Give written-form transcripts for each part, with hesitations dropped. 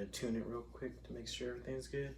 gonna tune it real quick to make sure everything's good.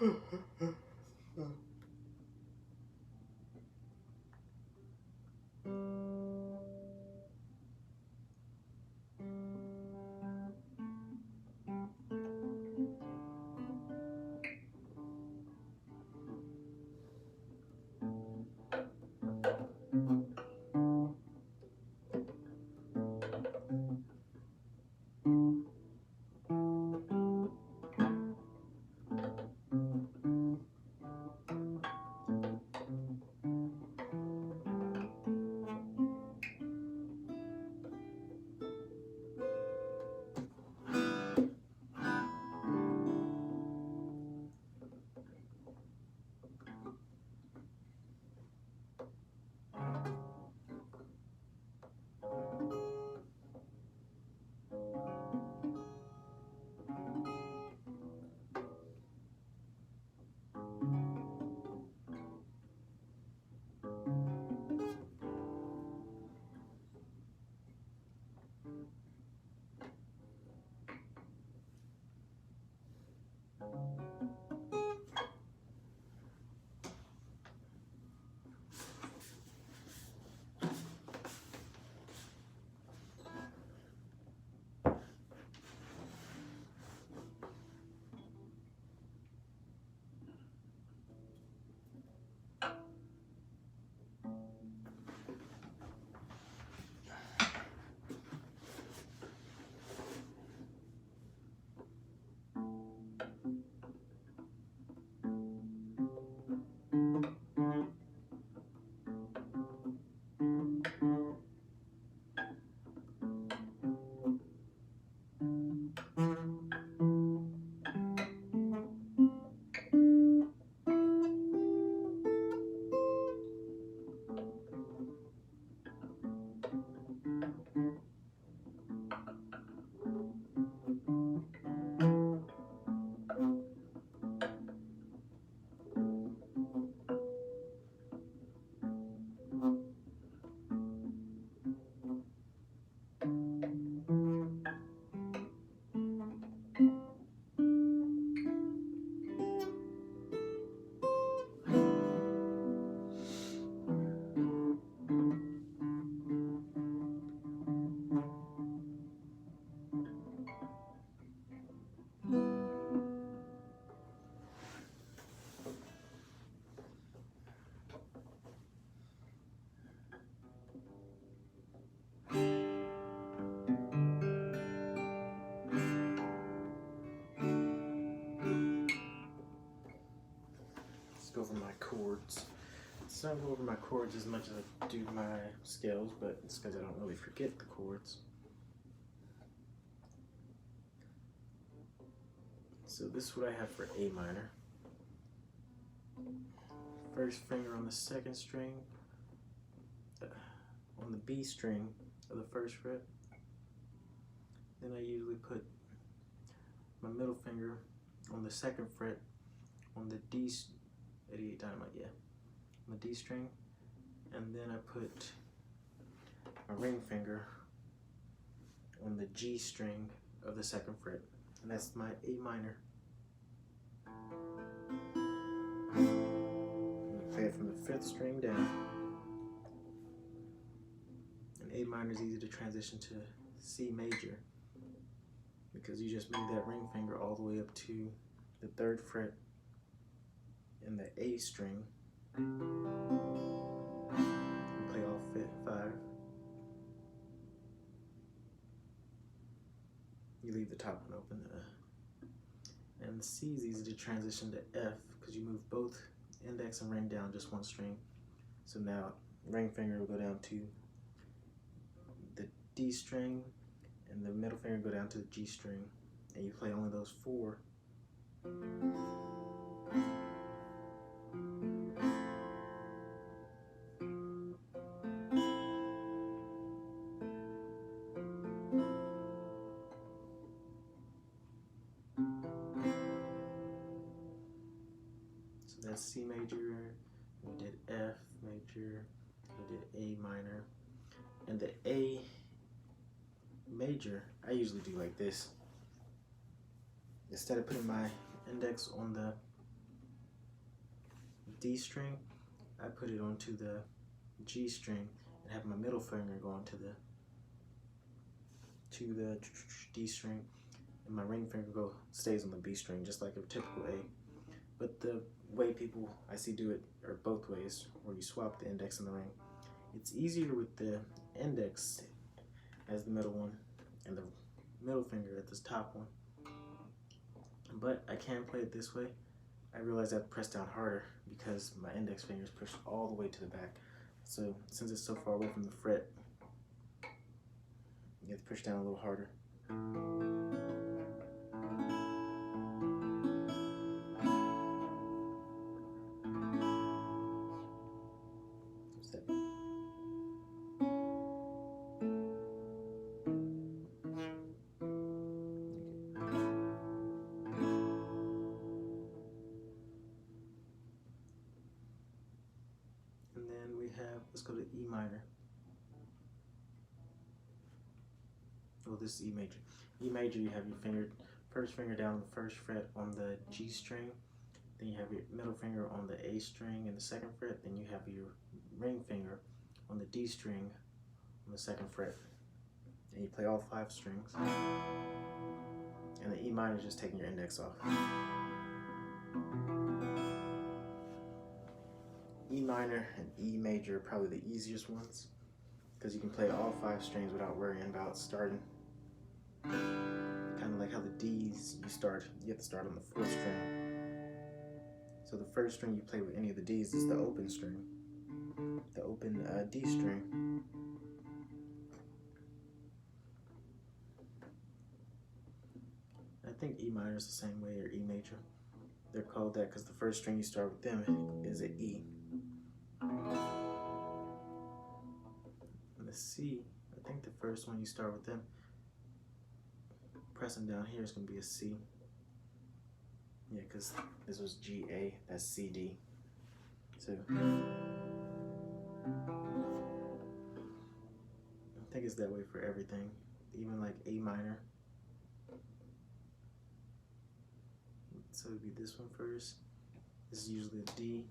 Go over my chords. It's not go over my chords as much as I do my scales, but it's because I don't really forget the chords. So this is what I have for A minor. First finger on the second string, on the B string of the first fret. Then I usually put my middle finger on the second fret on the D, 88 Dynamite, yeah, on the D string, and then I put my ring finger on the G string of the second fret, and that's my A minor. I'm gonna play it from the 5th string down, and A minor is easy to transition to C major because you just move that ring finger all the way up to the 3rd fret in the A string and play all 5. You leave the top one open. And the C is easy to transition to F because you move both index and ring down just one string. So now ring finger will go down to the D string and the middle finger go down to the G string, and you play only those 4. So that's C major, we did F major, we did A minor, and the A major, I usually do like this. Instead of putting my index on the D string, I put it onto the G string and have my middle finger going to the D string, and my ring finger stays on the B string, just like a typical A. But the way people I see do it are both ways, where you swap the index and the ring. It's easier with the index as the middle one and the middle finger at this top one. But I can play it this way. I realize I have to press down harder because my index finger is pushed all the way to the back. So since it's so far away from the fret, you have to push down a little harder. And then we have, let's go to E minor. Oh, this is E major. E major, you have your first finger down on the first fret on the G string, then you have your middle finger on the A string in the second fret, then you have your ring finger on the D string on the second fret, and you play all 5 strings. And the E minor is just taking your index off. E minor and E major are probably the easiest ones, because you can play all 5 strings without worrying about starting. Kind of like how the D's, you have to start on the 4th string. So the first string you play with any of the D's is the open string, the open D string. I think E minor is the same way, or E major. They're called that because the first string you start with them is an E. And the C, I think the first one you start with them, pressing down here is going to be a C. Yeah, because this was G, A, that's C, D. So I think it's that way for everything, even like A minor. So it'd be this one first. This is usually a D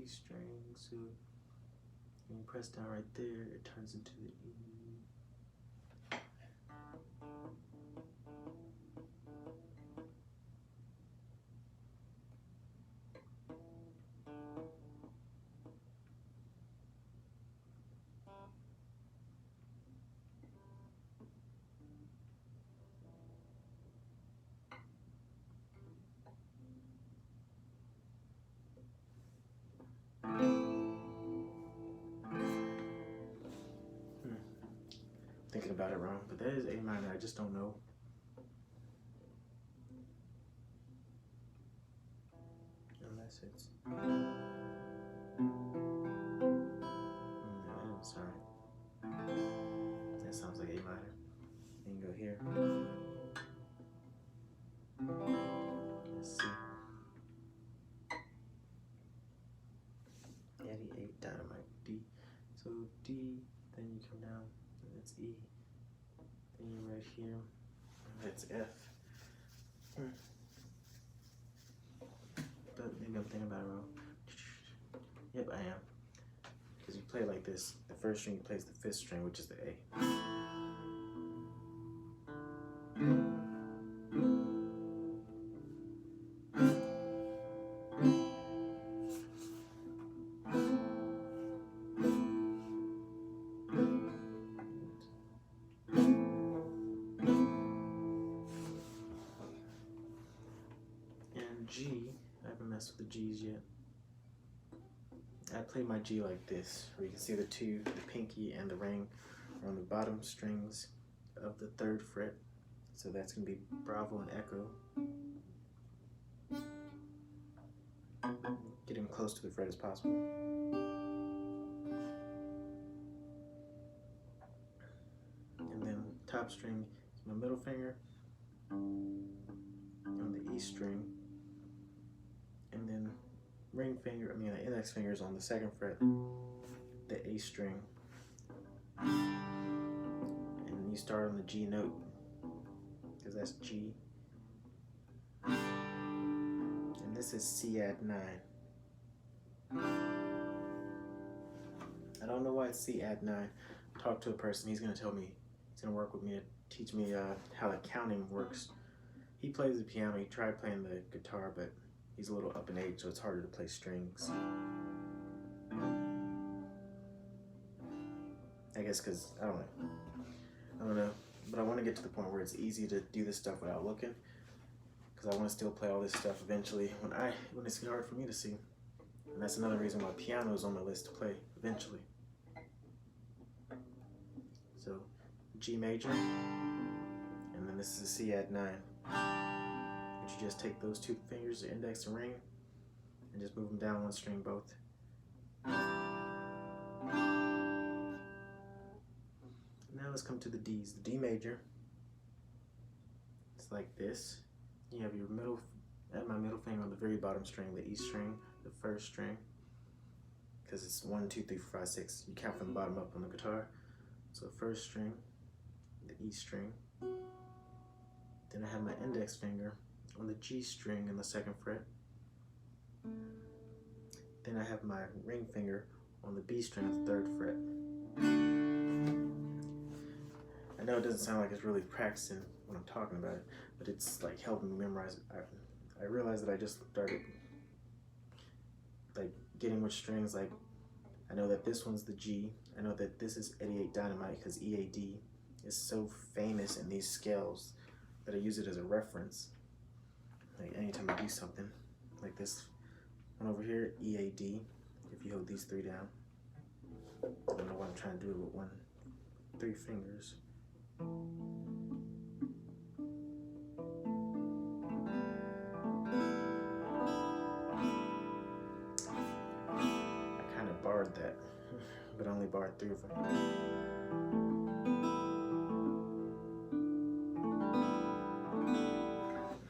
string. So when you press down right there, it turns into the E. Thinking about it wrong, but that is A minor. I just don't know. Unless it's sorry. That sounds like A minor. And go here. Let's see. 88 dynamite D. So D, then you come down, and that's E. Then you're right here. That's F. But maybe I'm thinking about it wrong. Yep, I am. Because you play like this. The first string you play is the 5th string, which is the A. G, I haven't messed with the G's yet. I play my G like this, where you can see the pinky and the ring are on the bottom strings of the 3rd fret. So that's going to be Bravo and Echo. Getting close to the fret as possible. And then top string is my middle finger on the E string. And then the index finger is on the 2nd fret, the A string. And you start on the G note, because that's G. And this is C add 9. I don't know why it's C add 9. Talk to a person, he's gonna tell me, he's gonna work with me to teach me how the counting works. He plays the piano, he tried playing the guitar, but he's a little up in age, so it's harder to play strings. I guess because, I don't know. But I want to get to the point where it's easy to do this stuff without looking, because I want to still play all this stuff eventually when it's hard for me to see. And that's another reason why piano is on my list to play eventually. So G major, and then this is a C add 9. But you just take those two fingers, the index and ring, and just move them down one string both. Now let's come to the D's. The D major, it's like this. You have your middle, add my middle finger on the very bottom string, the E string, the first string, because it's 1, 2, 3, 4, 5, 6. You count from the bottom up on the guitar. So first string, the E string. Then I have my index finger on the G string in the 2nd fret. Then I have my ring finger on the B string of the 3rd fret. I know it doesn't sound like it's really practicing when I'm talking about it, but it's like helping me memorize it. I realized that I just started like getting which strings, like I know that this one's the G. I know that this is 88 Dynamite because EAD is so famous in these scales that I use it as a reference. Like anytime I do something, like this one over here, EAD, if you hold these 3 down. I don't know what I'm trying to do with 3 fingers. I kind of barred that, but only barred 3 of them.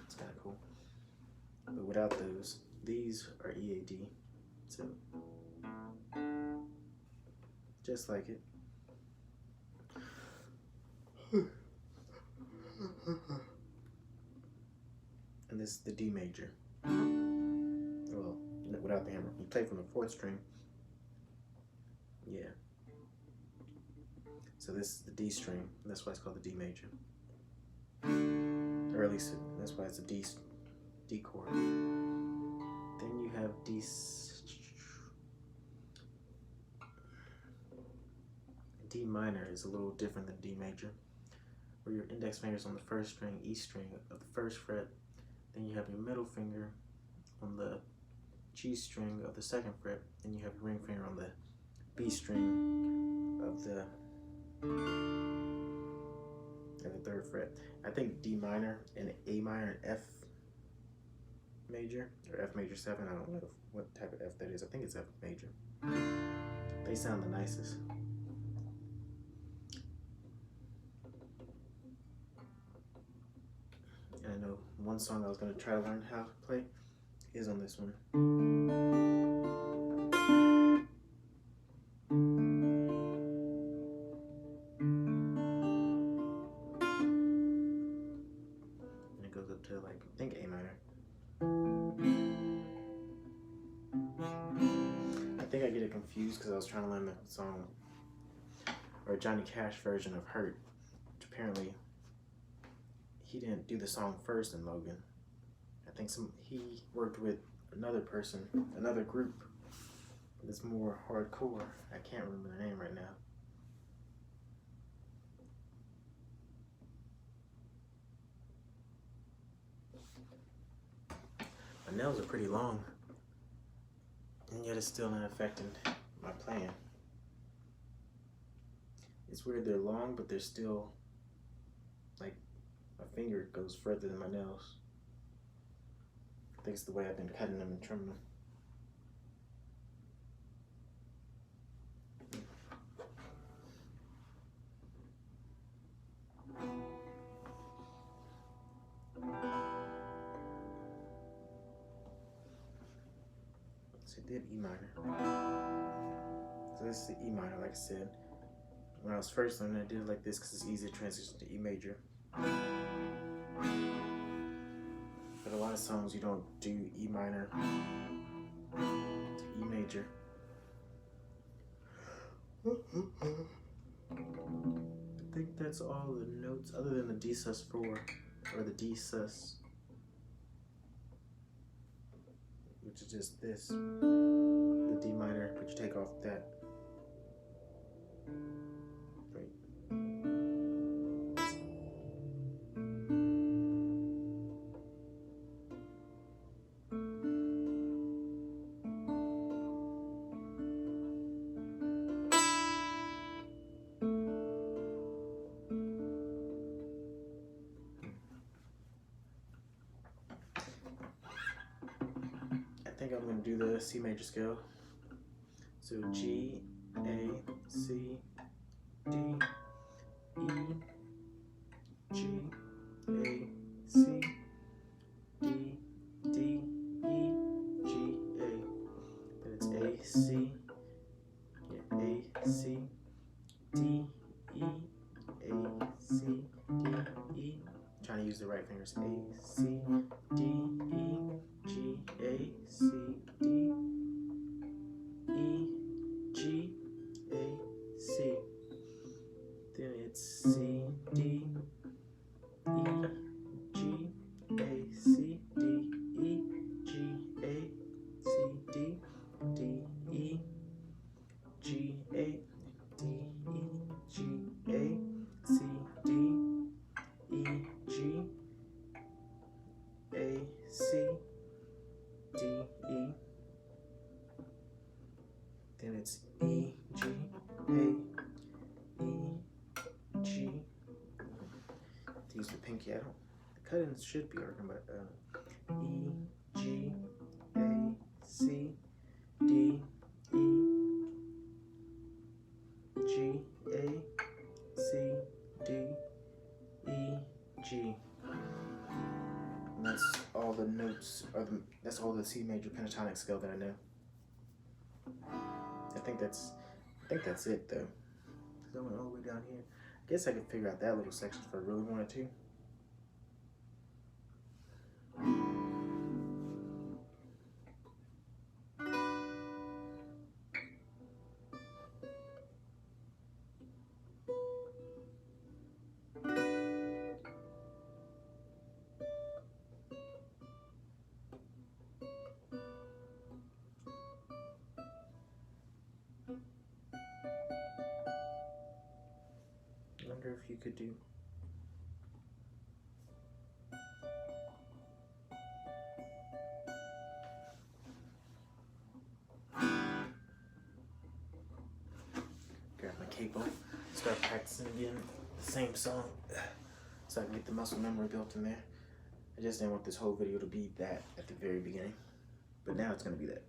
It's kind of cool. But without those, these are EAD. So, just like it. And this is the D major. Well, without the hammer. You play from the 4th string. Yeah. So this is the D string, and that's why it's called the D major. Or at least that's why it's a D chord. Then you have D minor is a little different than D major, where your index finger is on the 1st string, E string of the 1st fret. Then you have your middle finger on the G string of the 2nd fret. Then you have your ring finger on the B string of the 3rd fret. I think D minor and A minor and F major, or F major 7, I don't know what type of F that is. I think it's F major. They sound the nicest. And I know one song I was going to try to learn how to play is on this one. And it goes up to like, I think A minor. I think I get it confused because I was trying to learn the song, or Johnny Cash version of Hurt, which apparently he didn't do the song first in Logan. I think he worked with another person, another group that's more hardcore. I can't remember the name right now. My nails are pretty long, and yet it's still not affecting my playing. It's weird, they're long, but they're still, like, my finger goes further than my nails. I think it's the way I've been cutting them and trimming them. So I did E minor. So this is the E minor, like I said. When I was first learning, I did it like this because it's easy to transition to E major. But But a lot of songs you don't do E minor to E major. I think that's all the notes other than the D sus4 or the D sus, which is just this, the D minor, but you take off that. Right. I think I'm going to do the C major scale. So G, A, C, D, E, G, A, C, D, D, E, G, A. Then it's A, C, yeah, A, C, D, E, A, C, D, E. I'm trying to use the right fingers. A, C, D, E, G, A, C, D, E, G, A, C. Then it's C, D, E, G, A, C, D, E, G, A, C, D, D, E, G, A, D, E, G, A, C, D, E, G, A, C, D, E. Then it's E, G, A, E, G. To use the pinky, I don't. The cut-ins should be working, but E, G, A, C, D, E, G, A, C, D, E, G. And that's all the notes, that's all the C major pentatonic scale that I know. I think that's it though. Because I went all the way down here. I guess I could figure out that little section if I really wanted to. I wonder if you could do. Grab my capo, start practicing again the same song so I can get the muscle memory built in there. I just didn't want this whole video to be that at the very beginning, but now it's going to be that.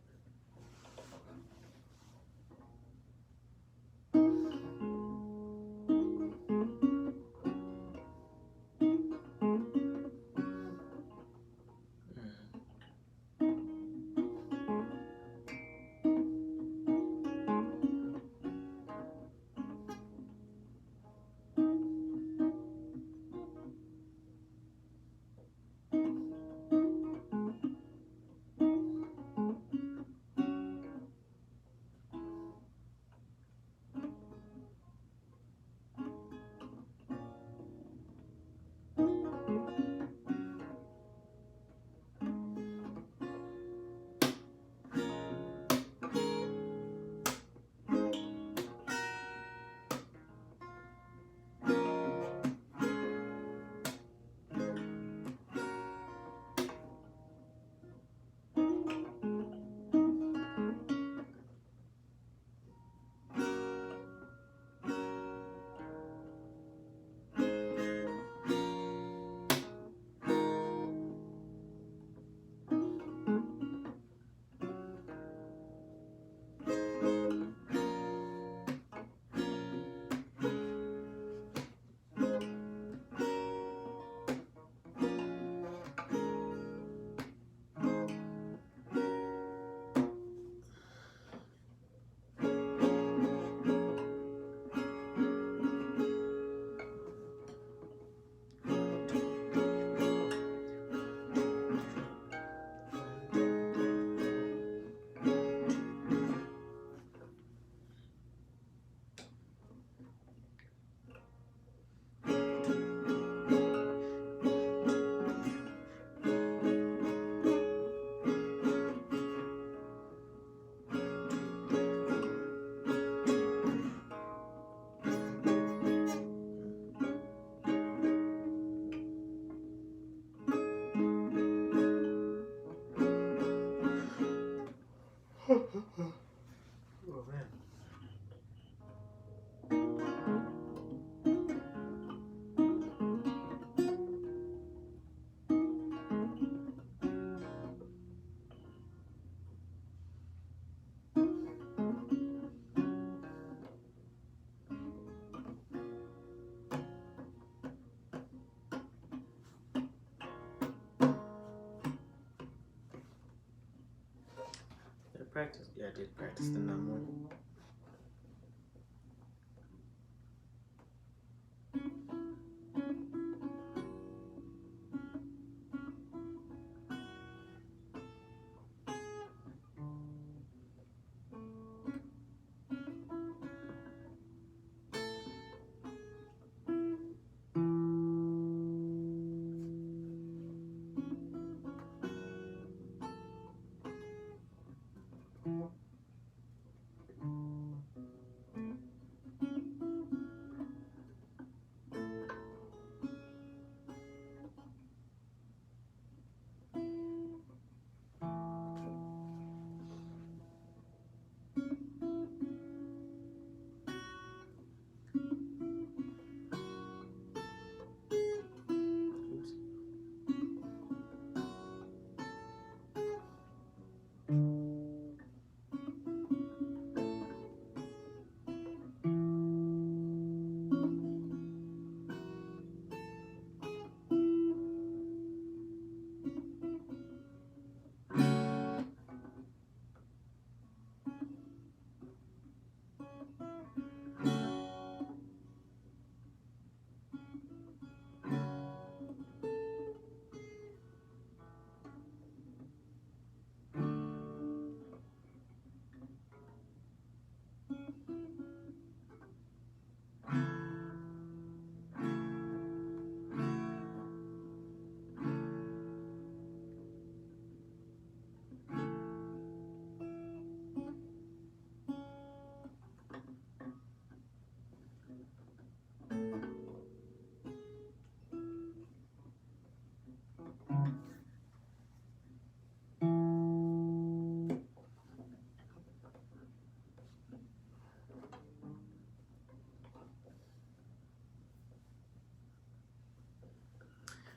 practice? Yeah, I did practice the numb one.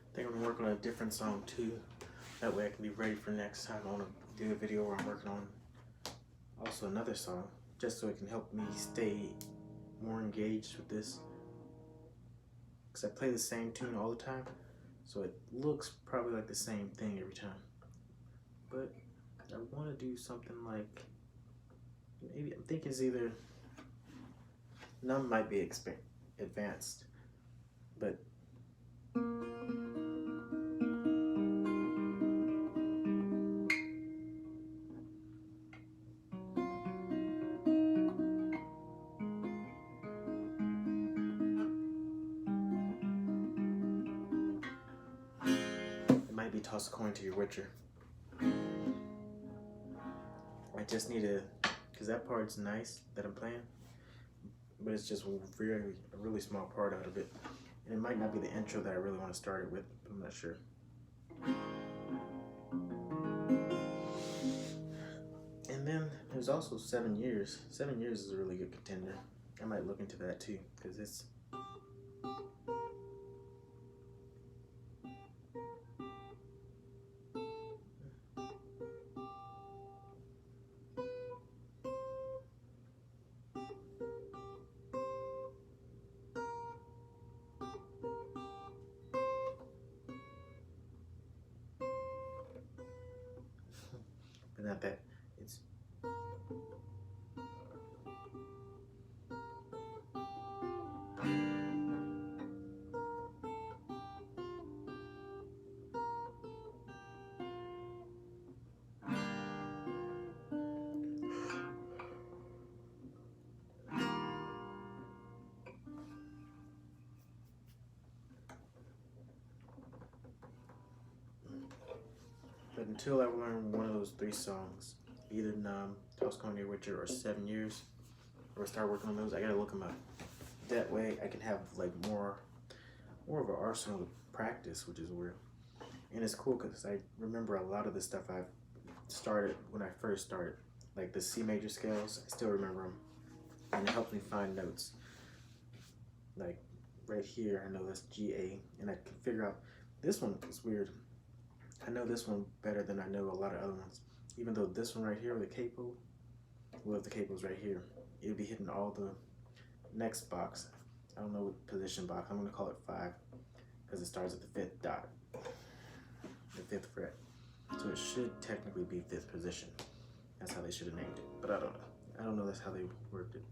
I think I'm gonna work on a different song too. That way I can be ready for next time. I wanna do a video where I'm working on also another song, just so it can help me stay more engaged with this. Because I play the same tune all the time, so it looks probably like the same thing every time. But I wanna do something like, maybe I'm thinking it's either, none might be advanced, but it might be toss a coin to your witcher. I just need to, because that part's nice that I'm playing, but it's just a really small part out of it. And it might not be the intro that I really want to start it with, but I'm not sure. And then there's also 7 Years. 7 Years is a really good contender. I might look into that too, because it's but not that. It's but until I learn one of those 3 songs, either Numb, Toss Coin to Your Witcher, or 7 Years, or start working on those, I gotta look them up. That way I can have like more of an arsenal to practice, which is weird. And it's cool because I remember a lot of the stuff I've started when I first started, like the C major scales. I still remember them, and it helps me find notes. Like right here, I know that's G A, and I can figure out this one is weird. I know this one better than I know a lot of other ones. Even though this one right here, the capo, well, if the capo's right here, it'll be hitting all the next box. I don't know what position box. I'm gonna call it 5 because it starts at the 5th dot, the 5th fret. So it should technically be 5th position. That's how they should have named it, but I don't know. I don't know that's how they worked it.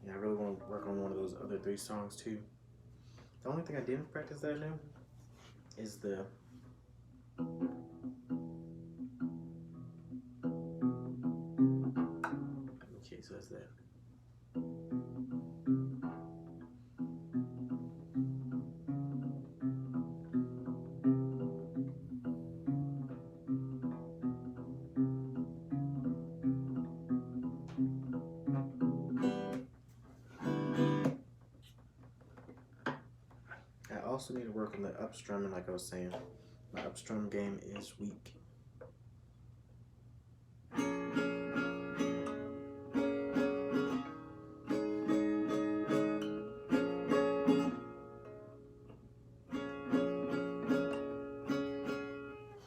Yeah, I really want to work on one of those other 3 songs too. The only thing I didn't practice that I know is the okay, so that's that. I also need to work on the upstrumming, like I was saying. My upstrum game is weak.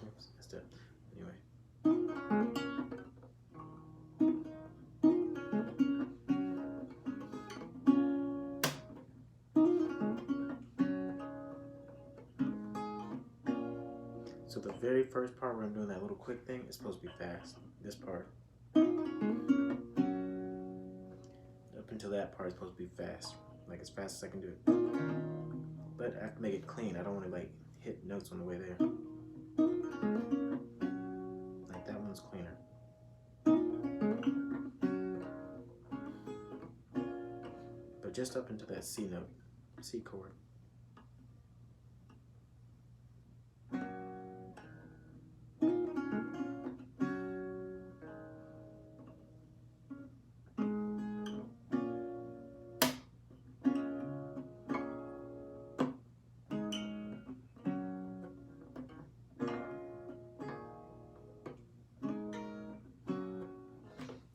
Oops, messed up. Anyway. So the very first part where I'm doing that little quick thing is supposed to be fast. This part. Up until that part is supposed to be fast. Like as fast as I can do it. But I have to make it clean. I don't want to like hit notes on the way there. Like that one's cleaner. But just up into that C note, C chord.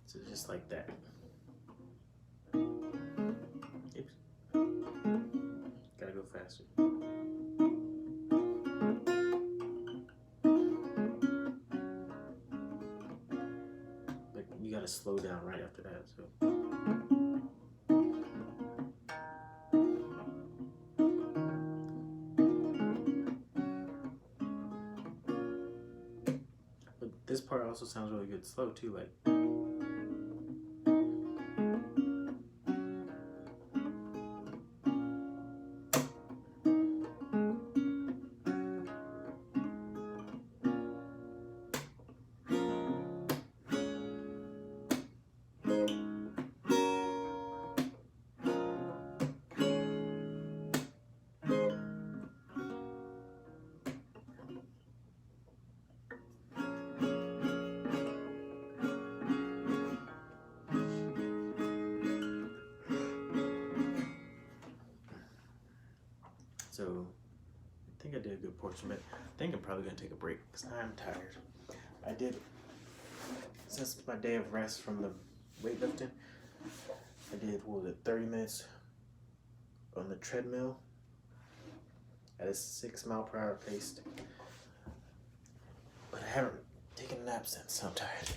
So just like that. Oops. Gotta go faster. But you gotta slow down right after that. So. But this part also sounds really good slow too, like. So I think I did a good portion, but I think I'm probably gonna take a break because I'm tired. I did, since my day of rest from the weightlifting, I did, what was it, 30 minutes on the treadmill at a 6 mile per hour pace. But I haven't taken a nap since, so I'm tired.